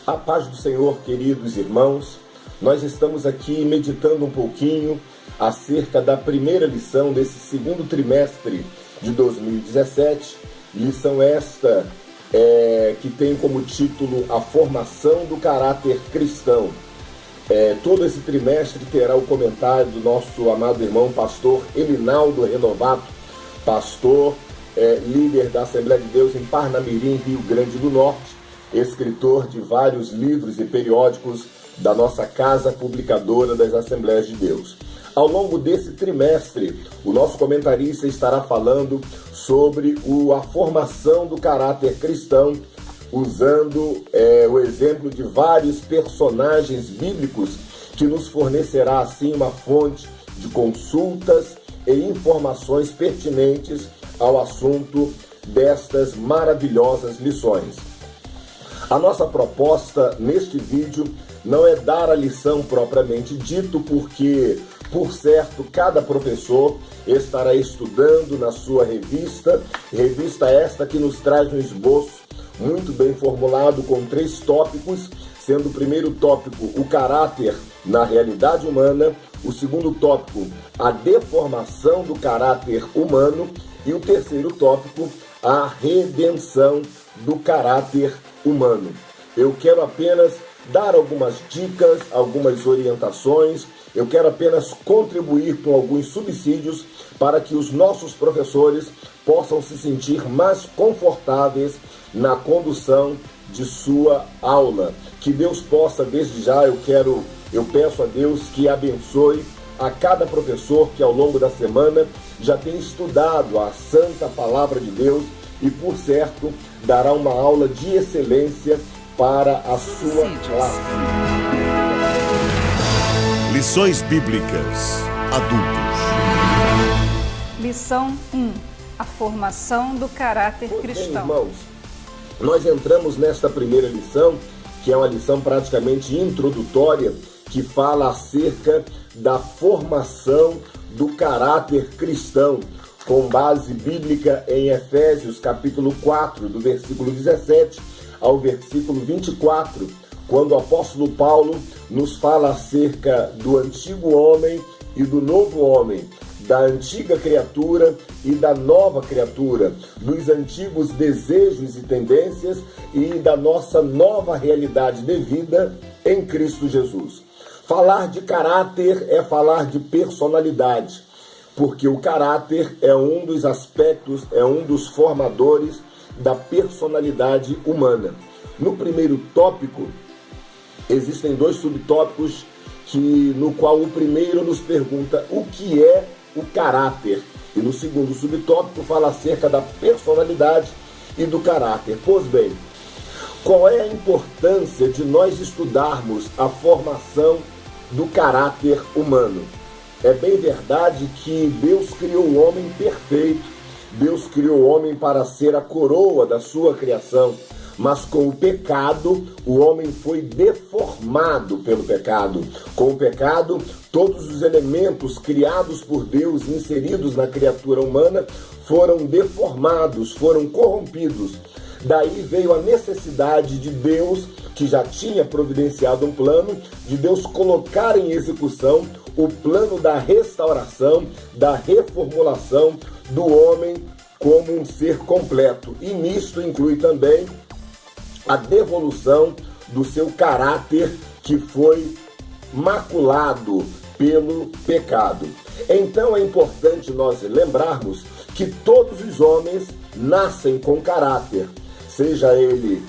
A paz do Senhor, queridos irmãos. Nós estamos aqui meditando um pouquinho acerca da primeira lição desse segundo trimestre de 2017. Lição esta que tem como título A Formação do Caráter Cristão. Todo esse trimestre terá o comentário do nosso amado irmão pastor Elinaldo Renovato, pastor, líder da Assembleia de Deus em Parnamirim, Rio Grande do Norte, escritor de vários livros e periódicos da nossa casa publicadora das Assembleias de Deus. Ao longo desse trimestre, o nosso comentarista estará falando sobre a formação do caráter cristão, usando o exemplo de vários personagens bíblicos, que nos fornecerá assim uma fonte de consultas e informações pertinentes ao assunto destas maravilhosas lições. A nossa proposta neste vídeo não é dar a lição propriamente dito, porque, por certo, cada professor estará estudando na sua revista esta que nos traz um esboço muito bem formulado com 3 tópicos, sendo o primeiro tópico o caráter na realidade humana, o segundo tópico a deformação do caráter humano e o terceiro tópico a redenção do caráter humano. Eu quero apenas dar algumas dicas, algumas orientações, eu quero apenas contribuir com alguns subsídios para que os nossos professores possam se sentir mais confortáveis na condução de sua aula. Que Deus possa, desde já, eu peço a Deus que abençoe a cada professor que ao longo da semana já tem estudado a santa palavra de Deus e, por certo, dará uma aula de excelência para a sua classe. Lições Bíblicas Adultos. Lição 1. A formação do caráter cristão. Bem, irmãos, nós entramos nesta primeira lição, que é uma lição praticamente introdutória, que fala acerca da formação do caráter cristão, com base bíblica em Efésios capítulo 4, do versículo 17 ao versículo 24, quando o apóstolo Paulo nos fala acerca do antigo homem e do novo homem, da antiga criatura e da nova criatura, dos antigos desejos e tendências e da nossa nova realidade de vida em Cristo Jesus. Falar de caráter é falar de personalidade, porque o caráter é um dos aspectos, é um dos formadores da personalidade humana. No primeiro tópico, existem 2 subtópicos, no qual o primeiro nos pergunta o que é o caráter, e no segundo subtópico fala acerca da personalidade e do caráter. Pois bem, qual é a importância de nós estudarmos a formação do caráter humano? É bem verdade que Deus criou o homem perfeito, Deus criou o homem para ser a coroa da sua criação, mas com o pecado, o homem foi deformado pelo pecado. Com o pecado, todos os elementos criados por Deus, inseridos na criatura humana, foram deformados, foram corrompidos. Daí veio a necessidade de Deus, que já tinha providenciado um plano, de Deus colocar em execução o plano da restauração, da reformulação do homem como um ser completo. E nisto inclui também a devolução do seu caráter, que foi maculado pelo pecado. Então é importante nós lembrarmos que todos os homens nascem com caráter, seja ele...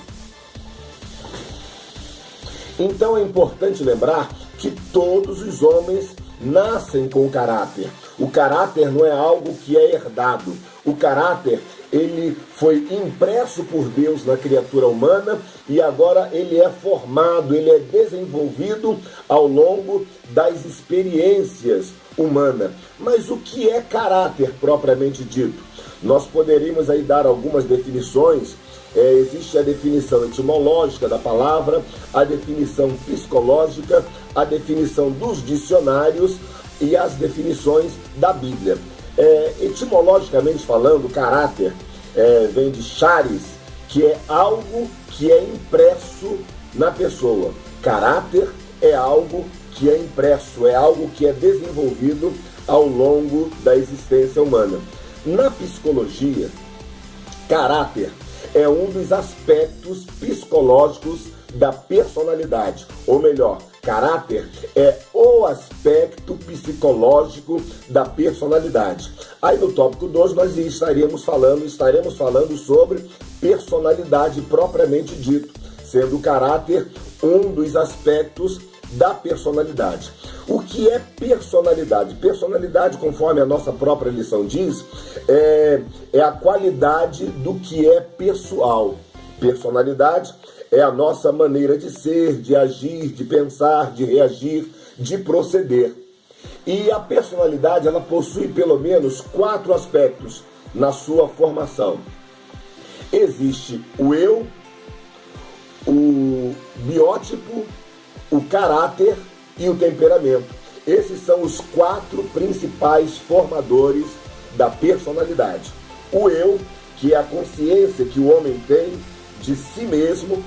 Então é importante lembrar que todos os homens nascem com caráter. O caráter não é algo que é herdado. O caráter, ele foi impresso por Deus na criatura humana e agora ele é formado, ele é desenvolvido ao longo das experiências humanas. Mas o que é caráter propriamente dito? Nós poderíamos aí dar algumas definições. Existe a definição etimológica da palavra, a definição psicológica, a definição dos dicionários e as definições da Bíblia. Etimologicamente falando, caráter vem de charis, que é algo que é impresso na pessoa. Caráter é algo que é impresso, é algo que é desenvolvido ao longo da existência humana. Na psicologia, caráter é um dos aspectos psicológicos da personalidade, ou melhor, caráter é o aspecto psicológico da personalidade. Aí no tópico 2 nós estaremos falando sobre personalidade propriamente dito, sendo o caráter um dos aspectos da personalidade. O que é personalidade? Personalidade, conforme a nossa própria lição diz, é a qualidade do que é pessoal. Personalidade é a nossa maneira de ser, de agir, de pensar, de reagir, de proceder. E a personalidade, ela possui pelo menos 4 aspectos na sua formação. Existe o eu, o biótipo, o caráter e o temperamento. Esses são os 4 principais formadores da personalidade. O eu, que é a consciência que o homem tem de si mesmo.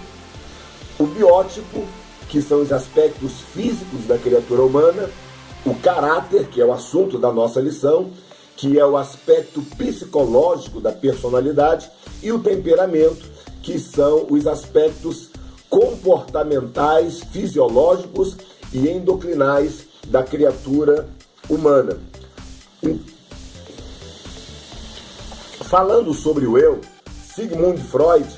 O biótipo, que são os aspectos físicos da criatura humana. O caráter, que é o assunto da nossa lição, que é o aspecto psicológico da personalidade. E o temperamento, que são os aspectos comportamentais, fisiológicos e endocrinais da criatura humana. Falando sobre o eu, Sigmund Freud,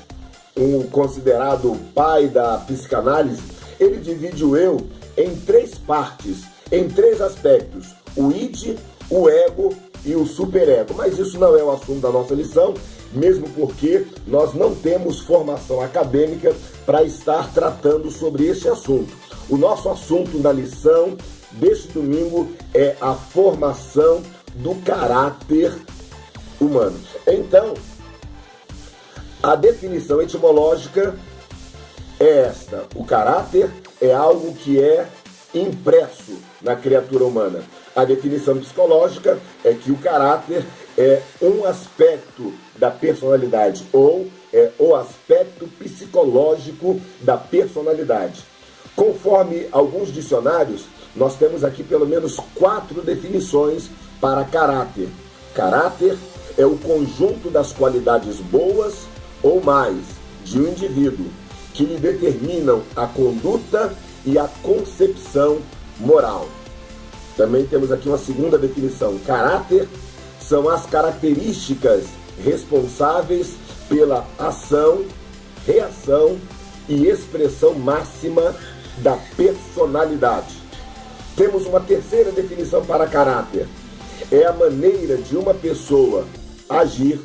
um considerado pai da psicanálise, ele divide o eu em 3 partes, em 3 aspectos: o id, o ego e o superego. Mas isso não é o assunto da nossa lição, mesmo porque nós não temos formação acadêmica para estar tratando sobre este assunto. O nosso assunto na lição deste domingo é a formação do caráter humano. Então, a definição etimológica é esta: o caráter é algo que é impresso na criatura humana. A definição psicológica é que o caráter é um aspecto da personalidade, ou é o aspecto psicológico da personalidade. Conforme alguns dicionários, nós temos aqui pelo menos 4 definições para caráter. Caráter é o conjunto das qualidades boas ou mais de um indivíduo que lhe determinam a conduta e a concepção moral. Também temos aqui uma segunda definição. Caráter são as características responsáveis pela ação, reação e expressão máxima da personalidade. Temos uma terceira definição para caráter. É a maneira de uma pessoa agir,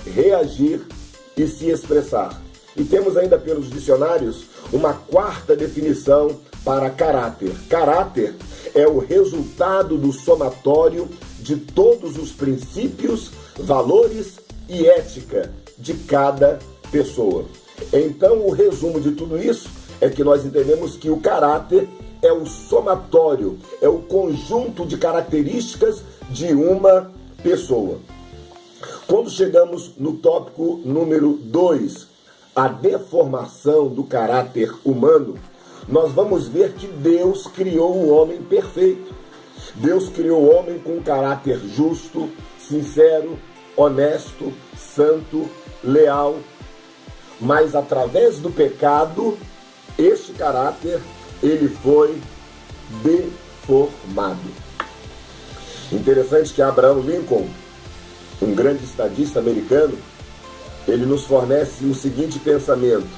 reagir e se expressar. E temos ainda pelos dicionários uma 4ª definição para caráter. Caráter é o resultado do somatório de todos os princípios, valores e ética de cada pessoa. Então, o resumo de tudo isso é que nós entendemos que o caráter é o somatório, é o conjunto de características de uma pessoa. Quando chegamos no tópico número 2, a deformação do caráter humano, nós vamos ver que Deus criou o homem perfeito. Deus criou o homem com um caráter justo, sincero, honesto, santo, leal. Mas através do pecado, este caráter, ele foi deformado. Interessante que Abraham Lincoln, um grande estadista americano, ele nos fornece o seguinte pensamento: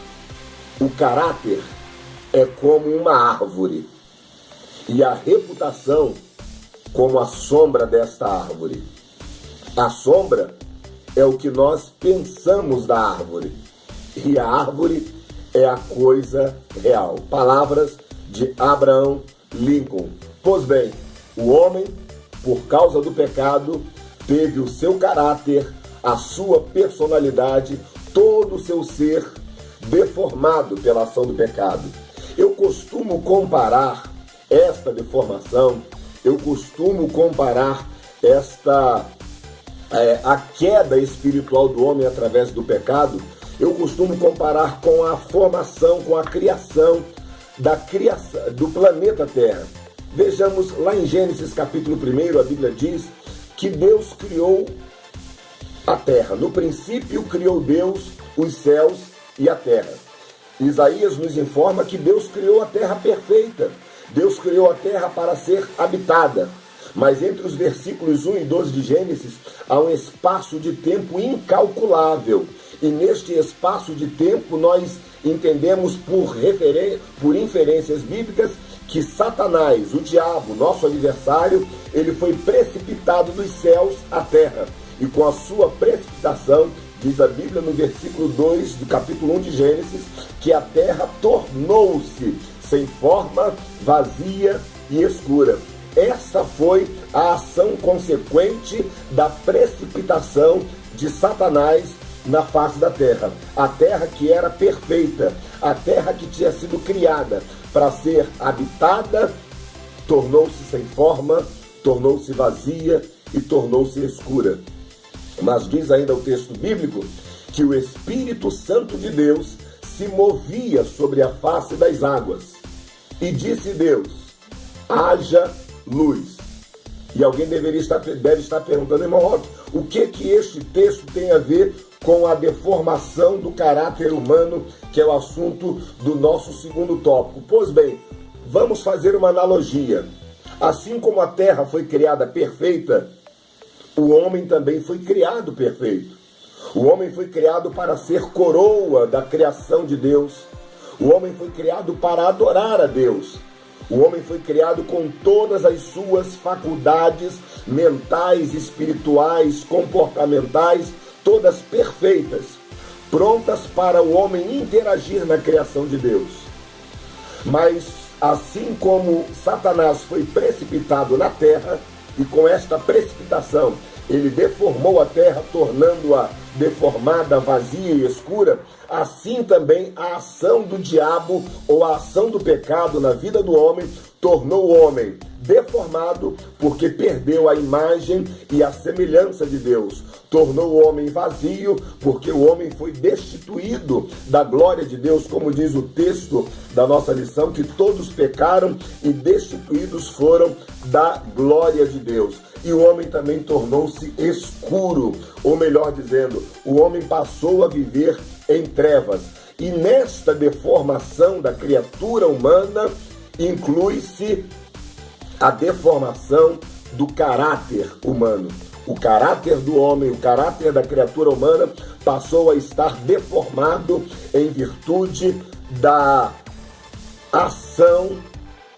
o caráter é como uma árvore e a reputação como a sombra desta árvore. A sombra é o que nós pensamos da árvore e a árvore é a coisa real. Palavras de Abraham Lincoln. Pois bem, o homem, por causa do pecado, teve o seu caráter, a sua personalidade, todo o seu ser deformado pela ação do pecado. Eu costumo comparar esta deformação, a queda espiritual do homem através do pecado, eu costumo comparar com a formação, com a criação do planeta Terra. Vejamos lá em Gênesis capítulo 1, a Bíblia diz que Deus criou a terra. No princípio criou Deus os céus e a terra. Isaías nos informa que Deus criou a terra perfeita. Deus criou a terra para ser habitada. Mas entre os versículos 1 e 12 de Gênesis há um espaço de tempo incalculável. E neste espaço de tempo nós entendemos por inferências bíblicas que Satanás, o diabo, nosso adversário, ele foi precipitado dos céus à terra. E com a sua precipitação, diz a Bíblia no versículo 2 do capítulo 1 de Gênesis, que a terra tornou-se sem forma, vazia e escura. Essa foi a ação consequente da precipitação de Satanás na face da terra. A terra que era perfeita, a terra que tinha sido criada para ser habitada, tornou-se sem forma, tornou-se vazia e tornou-se escura. Mas diz ainda o texto bíblico que o Espírito Santo de Deus se movia sobre a face das águas. E disse Deus: haja luz. E alguém deve estar perguntando, irmão Roque, o que este texto tem a ver com a deformação do caráter humano, que é o assunto do nosso segundo tópico? Pois bem, vamos fazer uma analogia. Assim como a terra foi criada perfeita, o homem também foi criado perfeito. O homem foi criado para ser coroa da criação de Deus. O homem foi criado para adorar a Deus. O homem foi criado com todas as suas faculdades mentais, espirituais, comportamentais, todas perfeitas, prontas para o homem interagir na criação de Deus. Mas assim como Satanás foi precipitado na terra, e com esta precipitação ele deformou a terra, tornando-a deformada, vazia e escura, assim também a ação do diabo ou a ação do pecado na vida do homem tornou o homem deformado, porque perdeu a imagem e a semelhança de Deus. Tornou o homem vazio, porque o homem foi destituído da glória de Deus, como diz o texto da nossa lição, que todos pecaram e destituídos foram da glória de Deus. E o homem também tornou-se escuro, ou melhor dizendo, o homem passou a viver em trevas. E nesta deformação da criatura humana, inclui-se a deformação do caráter humano. O caráter do homem, o caráter da criatura humana passou a estar deformado em virtude da ação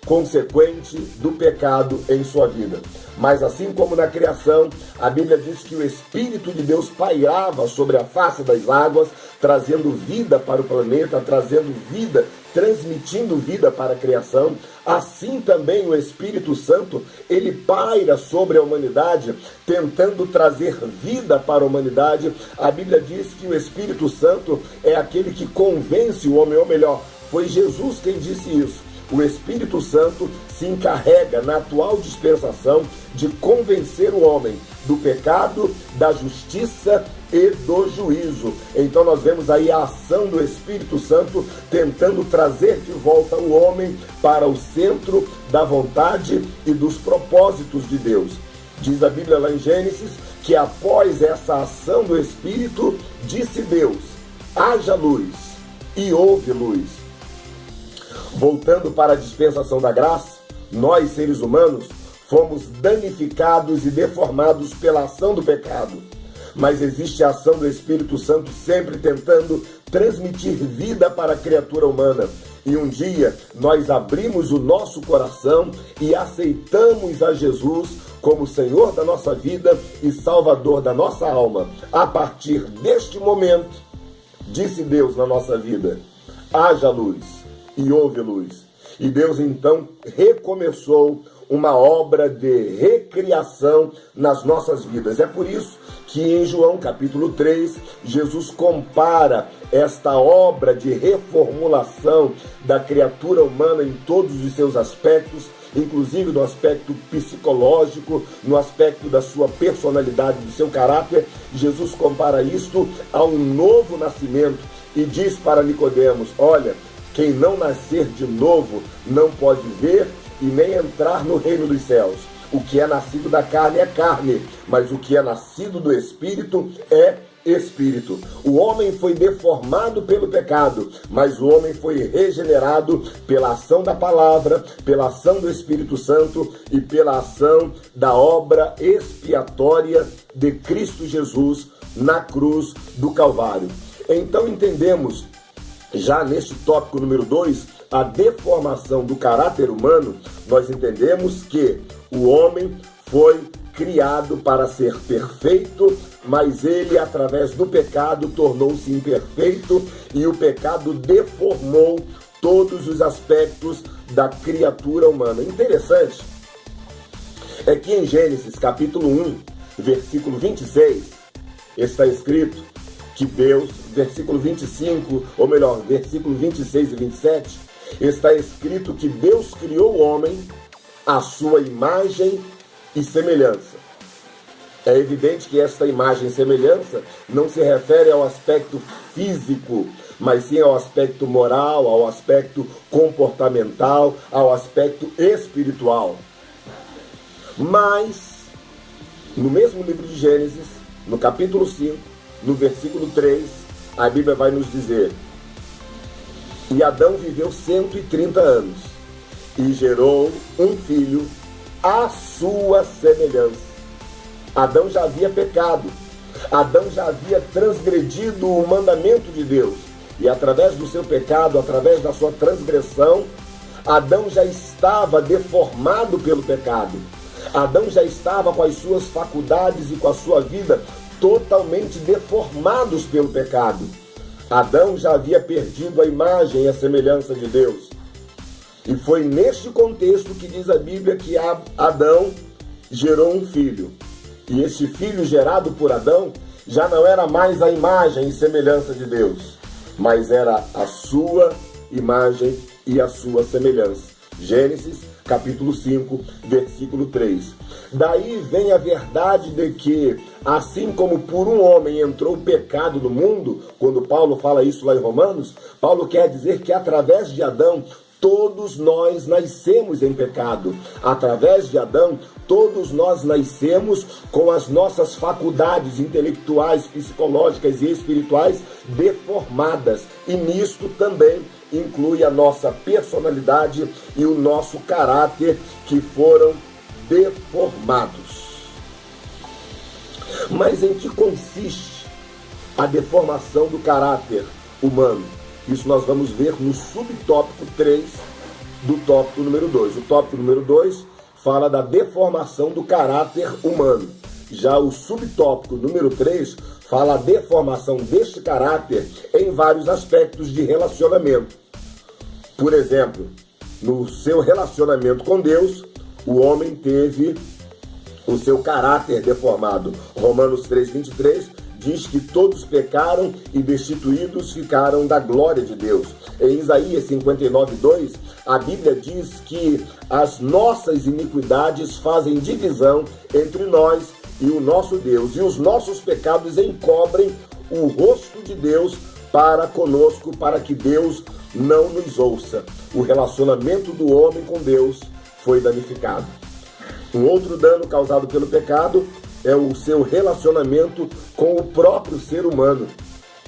consequente do pecado em sua vida. Mas assim como na criação, a Bíblia diz que o Espírito de Deus pairava sobre a face das águas, trazendo vida para o planeta, trazendo vida, transmitindo vida para a criação. Assim também o Espírito Santo, ele paira sobre a humanidade, tentando trazer vida para a humanidade. A Bíblia diz que o Espírito Santo é aquele que convence o homem, ou melhor, foi Jesus quem disse isso. O Espírito Santo se encarrega, na atual dispensação, de convencer o homem do pecado, da justiça e do juízo. Então nós vemos aí a ação do Espírito Santo tentando trazer de volta o homem para o centro da vontade e dos propósitos de Deus. Diz a Bíblia lá em Gênesis que após essa ação do Espírito, disse Deus: haja luz, e houve luz. Voltando para a dispensação da graça, nós, seres humanos, fomos danificados e deformados pela ação do pecado. Mas existe a ação do Espírito Santo sempre tentando transmitir vida para a criatura humana. E um dia nós abrimos o nosso coração e aceitamos a Jesus como Senhor da nossa vida e Salvador da nossa alma. A partir deste momento, disse Deus na nossa vida: haja luz. E houve luz. E Deus então recomeçou uma obra de recriação nas nossas vidas. É por isso que em João capítulo 3, Jesus compara esta obra de reformulação da criatura humana em todos os seus aspectos, inclusive no aspecto psicológico, no aspecto da sua personalidade, do seu caráter. Jesus compara isto a um novo nascimento e diz para Nicodemos: olha, quem não nascer de novo não pode ver e nem entrar no reino dos céus. O que é nascido da carne é carne, mas o que é nascido do Espírito é Espírito. O homem foi deformado pelo pecado, mas o homem foi regenerado pela ação da palavra, pela ação do Espírito Santo e pela ação da obra expiatória de Cristo Jesus na cruz do Calvário. Então entendemos, já neste tópico número 2, a deformação do caráter humano. Nós entendemos que o homem foi criado para ser perfeito, mas ele, através do pecado, tornou-se imperfeito e o pecado deformou todos os aspectos da criatura humana. Interessante é que em Gênesis capítulo 1, versículo 26, está escrito que Deus, versículo 25, ou melhor, versículo 26 e 27, está escrito que Deus criou o homem à sua imagem e semelhança. É evidente que esta imagem e semelhança não se refere ao aspecto físico, mas sim ao aspecto moral, ao aspecto comportamental, ao aspecto espiritual. Mas, no mesmo livro de Gênesis, no capítulo 5, no versículo 3, a Bíblia vai nos dizer: e Adão viveu 130 anos e gerou um filho à sua semelhança. Adão já havia pecado, Adão já havia transgredido o mandamento de Deus, e através do seu pecado, através da sua transgressão, Adão já estava deformado pelo pecado. Adão já estava com as suas faculdades e com a sua vida totalmente deformados pelo pecado. Adão já havia perdido a imagem e a semelhança de Deus. E foi neste contexto que diz a Bíblia que Adão gerou um filho. E este filho gerado por Adão já não era mais a imagem e semelhança de Deus, mas era a sua imagem e a sua semelhança. Gênesis capítulo 5, versículo 3. Daí vem a verdade de que, assim como por um homem entrou o pecado no mundo, quando Paulo fala isso lá em Romanos, Paulo quer dizer que através de Adão, todos nós nascemos em pecado. Através de Adão, todos nós nascemos com as nossas faculdades intelectuais, psicológicas e espirituais deformadas. E nisto também inclui a nossa personalidade e o nosso caráter, que foram deformados. Mas em que consiste a deformação do caráter humano? Isso nós vamos ver no subtópico 3 do tópico número 2. O tópico número 2 fala da deformação do caráter humano. Já o subtópico número 3 fala a deformação deste caráter em vários aspectos de relacionamento. Por exemplo, no seu relacionamento com Deus, o homem teve o seu caráter deformado. Romanos 3:23 diz que todos pecaram e destituídos ficaram da glória de Deus. Em Isaías 59:2, a Bíblia diz que as nossas iniquidades fazem divisão entre nós e o nosso Deus, e os nossos pecados encobrem o rosto de Deus para conosco, para que Deus não nos ouça. O relacionamento do homem com Deus foi danificado. Um outro dano causado pelo pecado é o seu relacionamento com o próprio ser humano.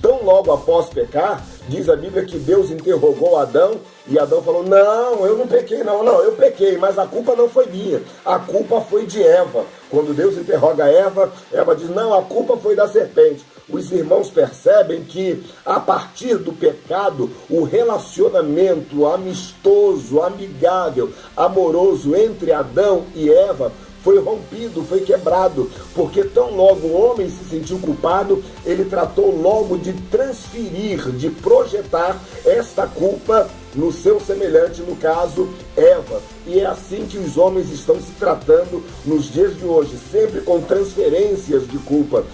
Tão logo após pecar, diz a Bíblia que Deus interrogou Adão, e Adão falou: não, eu não pequei, não, eu pequei, mas a culpa não foi minha, a culpa foi de Eva. Quando Deus interroga Eva, Eva diz: não, a culpa foi da serpente. Os irmãos percebem que, a partir do pecado, o relacionamento amistoso, amigável, amoroso entre Adão e Eva foi rompido, foi quebrado, porque tão logo o homem se sentiu culpado, ele tratou logo de transferir, de projetar esta culpa no seu semelhante, no caso, Eva. E é assim que os homens estão se tratando nos dias de hoje, sempre com transferências de culpa.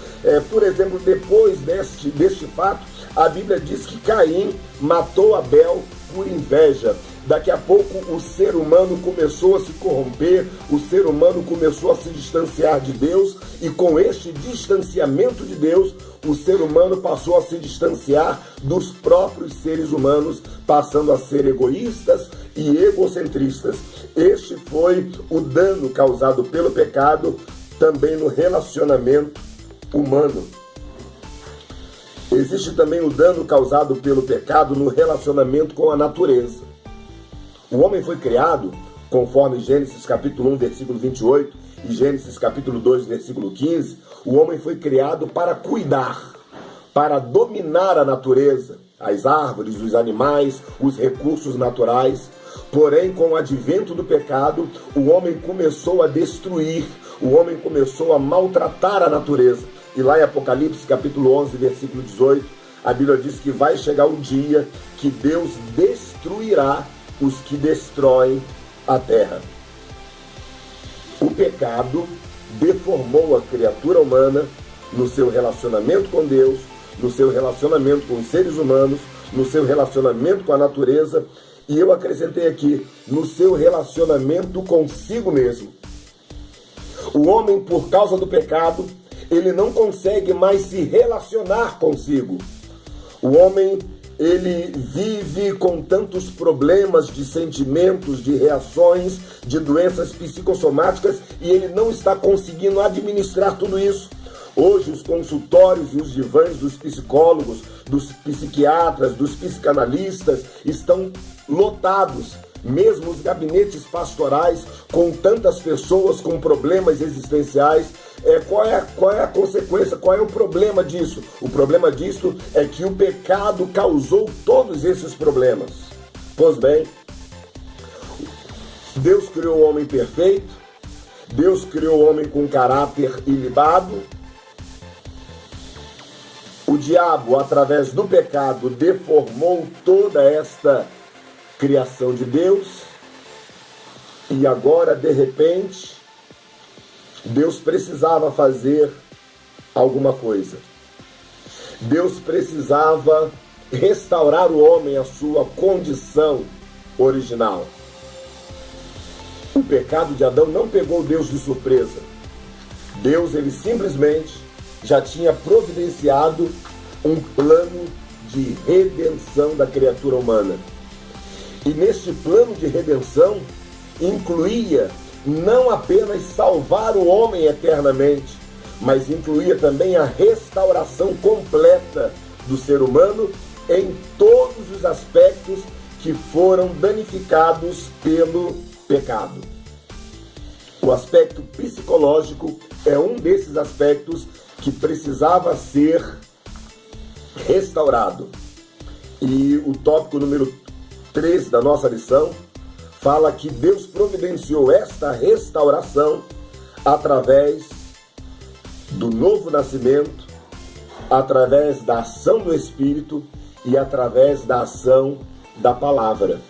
Por exemplo, depois deste fato, a Bíblia diz que Caim matou Abel por inveja. Daqui a pouco o ser humano começou a se corromper, o ser humano começou a se distanciar de Deus, e com este distanciamento de Deus, o ser humano passou a se distanciar dos próprios seres humanos, passando a ser egoístas e egocentristas. Este foi o dano causado pelo pecado também no relacionamento humano. Existe também o dano causado pelo pecado no relacionamento com a natureza. O homem foi criado, conforme Gênesis capítulo 1, versículo 28 e Gênesis capítulo 2, versículo 15, o homem foi criado para cuidar, para dominar a natureza, as árvores, os animais, os recursos naturais. Porém, com o advento do pecado, o homem começou a destruir, o homem começou a maltratar a natureza. E lá em Apocalipse capítulo 11, versículo 18, a Bíblia diz que vai chegar um dia que Deus destruirá os que destroem a terra. O pecado deformou a criatura humana no seu relacionamento com Deus, no seu relacionamento com os seres humanos, no seu relacionamento com a natureza, e eu acrescentei aqui, no seu relacionamento consigo mesmo. O homem, por causa do pecado, ele não consegue mais se relacionar consigo. O homem, ele vive com tantos problemas de sentimentos, de reações, de doenças psicossomáticas, e ele não está conseguindo administrar tudo isso. Hoje os consultórios e os divãs dos psicólogos, dos psiquiatras, dos psicanalistas estão lotados. Mesmo os gabinetes pastorais com tantas pessoas com problemas existenciais. Qual é a consequência? Qual é o problema disso? O problema disso é que o pecado causou todos esses problemas. Pois bem, Deus criou o homem perfeito, Deus criou o homem com caráter ilibado. O diabo, através do pecado, deformou toda esta criação de Deus, e agora, de repente, Deus precisava fazer alguma coisa. Deus precisava restaurar o homem à sua condição original. O pecado de Adão não pegou Deus de surpresa. Deus, ele simplesmente já tinha providenciado um plano de redenção da criatura humana. E neste plano de redenção incluía não apenas salvar o homem eternamente, mas incluía também a restauração completa do ser humano em todos os aspectos que foram danificados pelo pecado. O aspecto psicológico é um desses aspectos que precisava ser restaurado. E o tópico número 3 da nossa lição fala que Deus providenciou esta restauração através do novo nascimento, através da ação do Espírito e através da ação da palavra.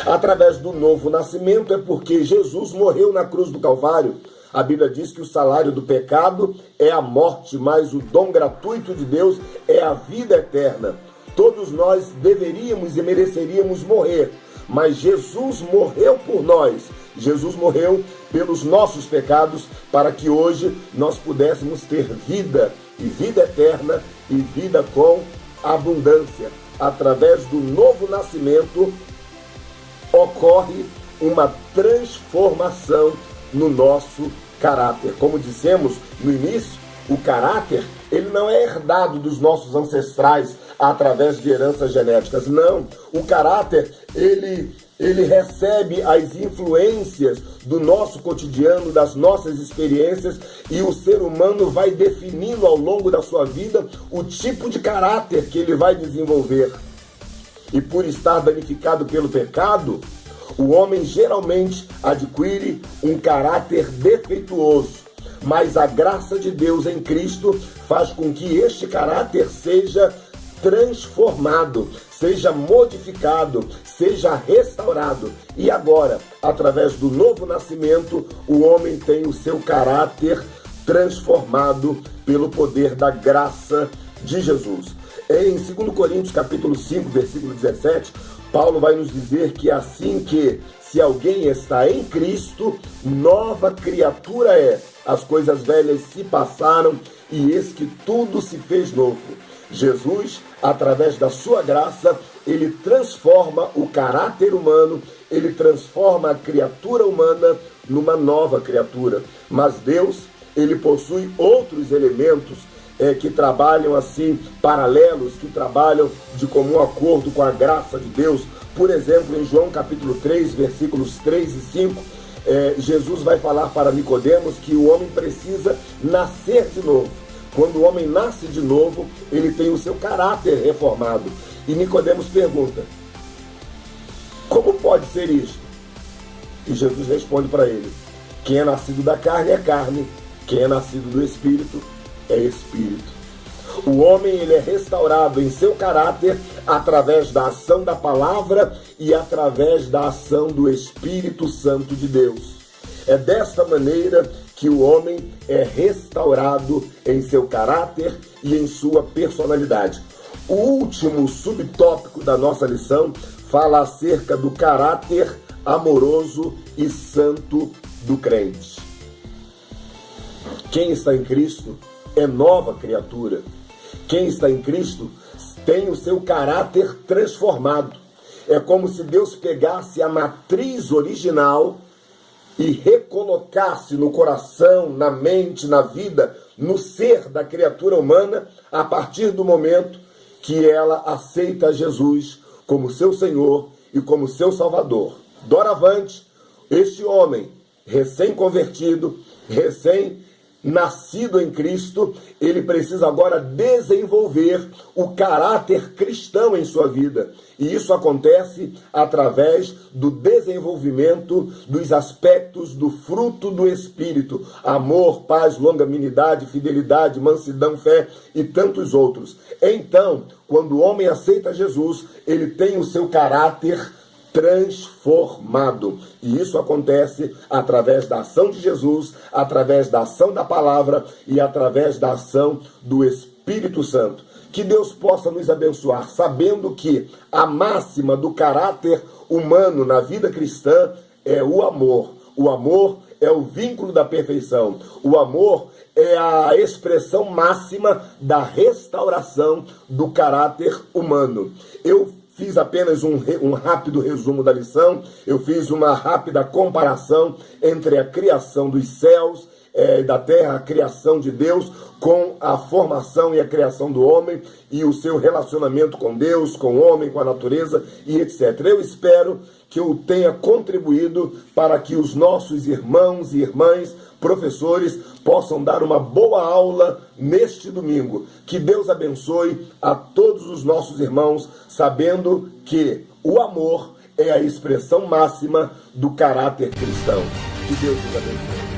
Através do novo nascimento é porque Jesus morreu na cruz do Calvário. A Bíblia diz que o salário do pecado é a morte, mas o dom gratuito de Deus é a vida eterna. Todos nós deveríamos e mereceríamos morrer, mas Jesus morreu por nós. Jesus morreu pelos nossos pecados para que hoje nós pudéssemos ter vida, e vida eterna, e vida com abundância. Através do novo nascimento ocorre uma transformação no nosso caráter. Como dissemos no início, o caráter, ele não é herdado dos nossos ancestrais através de heranças genéticas. Não, o caráter, ele recebe as influências do nosso cotidiano, das nossas experiências, e o ser humano vai definindo ao longo da sua vida o tipo de caráter que ele vai desenvolver. E por estar danificado pelo pecado, o homem geralmente adquire um caráter defeituoso. Mas a graça de Deus em Cristo faz com que este caráter seja transformado, seja modificado, seja restaurado. E agora, através do novo nascimento, o homem tem o seu caráter transformado pelo poder da graça de Jesus. Em 2 Coríntios capítulo 5, versículo 17, Paulo vai nos dizer que assim que, se alguém está em Cristo, nova criatura é. As coisas velhas se passaram e eis que tudo se fez novo. Jesus, através da sua graça, ele transforma o caráter humano, ele transforma a criatura humana numa nova criatura. Mas Deus, ele possui outros elementos que trabalham assim, paralelos, que trabalham de comum acordo com a graça de Deus. Por exemplo, em João capítulo 3, versículos 3 e 5, Jesus vai falar para Nicodemos que o homem precisa nascer de novo. Quando o homem nasce de novo, ele tem o seu caráter reformado. E Nicodemos pergunta: como pode ser isto? E Jesus responde para ele: quem é nascido da carne é carne, quem é nascido do Espírito é Espírito. O homem, ele é restaurado em seu caráter através da ação da palavra e através da ação do Espírito Santo de Deus. É desta maneira que o homem é restaurado em seu caráter e em sua personalidade. O último subtópico da nossa lição fala acerca do caráter amoroso e santo do crente. Quem está em Cristo é nova criatura. Quem está em Cristo tem o seu caráter transformado. É como se Deus pegasse a matriz original e recolocasse no coração, na mente, na vida, no ser da criatura humana, a partir do momento que ela aceita Jesus como seu Senhor e como seu Salvador. Doravante, este homem, recém-convertido, recém-nascido em Cristo, ele precisa agora desenvolver o caráter cristão em sua vida. E isso acontece através do desenvolvimento dos aspectos do fruto do Espírito: amor, paz, longanimidade, fidelidade, mansidão, fé e tantos outros. Então, quando o homem aceita Jesus, ele tem o seu caráter transformado. E isso acontece através da ação de Jesus, através da ação da palavra e através da ação do Espírito Santo. Que Deus possa nos abençoar, sabendo que a máxima do caráter humano na vida cristã é o amor. O amor é o vínculo da perfeição. O amor é a expressão máxima da restauração do caráter humano. Eu fiz apenas um rápido resumo da lição, eu fiz uma rápida comparação entre a criação dos céus da terra, a criação de Deus, com a formação e a criação do homem e o seu relacionamento com Deus, com o homem, com a natureza e etc. Eu espero que eu tenha contribuído para que os nossos irmãos e irmãs, professores, possam dar uma boa aula neste domingo. Que Deus abençoe a todos os nossos irmãos, sabendo que o amor é a expressão máxima do caráter cristão. Que Deus nos abençoe.